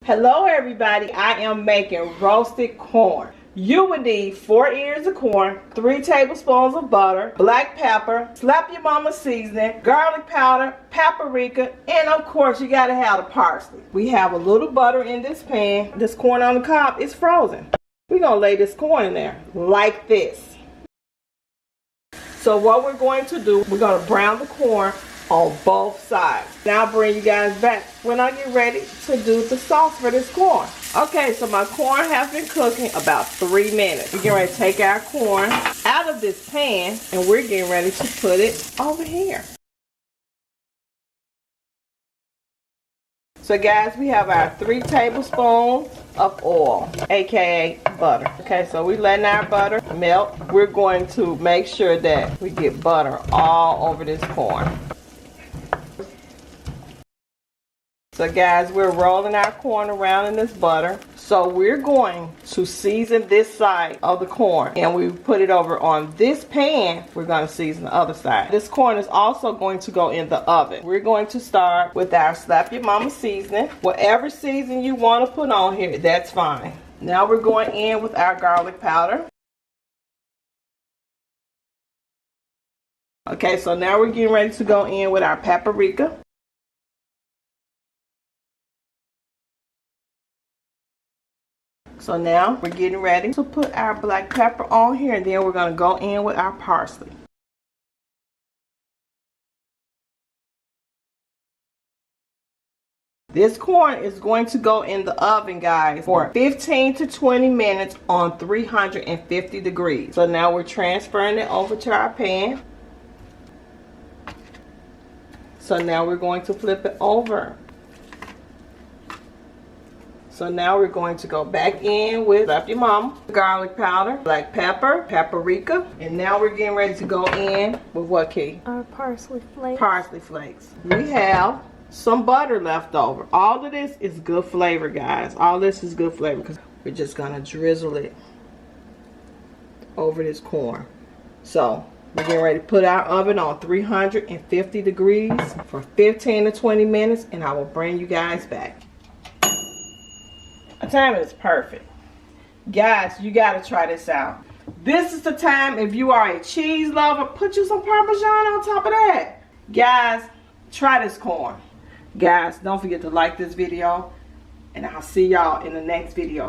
Hello everybody, I am making roasted corn. You would need 4 ears of corn, 3 tablespoons of butter, black pepper, slap your mama seasoning, garlic powder, paprika, and of course you gotta have the parsley. We have a little butter in this pan. This corn on the cob is frozen. We're gonna lay this corn in there like this. So what we're going to do, we're gonna brown the corn on both sides. Now I'll bring you guys back when I get ready to do the sauce for this corn. Okay, so my corn has been cooking about 3 minutes. We're getting ready to take our corn out of this pan and we're getting ready to put it over here. So guys, we have our 3 tablespoons of oil, aka butter. Okay, so we're letting our butter melt. We're going to make sure that we get butter all over this corn. So guys, we're rolling our corn around in this butter. So we're going to season this side of the corn and we put it over on this pan. We're going to season the other side. This corn is also going to go in the oven. We're going to start with our Slap Your Mama seasoning. Whatever season you want to put on here, that's fine. Now we're going in with our garlic powder. Okay, so now we're getting ready to go in with our paprika. So now we're getting ready to put our black pepper on here and then we're going to go in with our parsley. This corn is going to go in the oven, guys, for 15 to 20 minutes on 350 degrees. So now we're transferring it over to our pan. So now we're going to flip it over. So now we're going to go back in with Slap Your Mama, garlic powder, black pepper, paprika, and now we're getting ready to go in with what, Key? Parsley flakes. Parsley flakes. We have some butter left over. All of this is good flavor, guys. All this is good flavor because we're just gonna drizzle it over this corn. So we're getting ready to put our oven on 350 degrees for 15 to 20 minutes, and I will bring you guys back. The time is perfect. Guys, you gotta try this out. This is the time, if you are a cheese lover, put you some Parmesan on top of that. Guys, try this corn. Guys, don't forget to like this video, and I'll see y'all in the next video.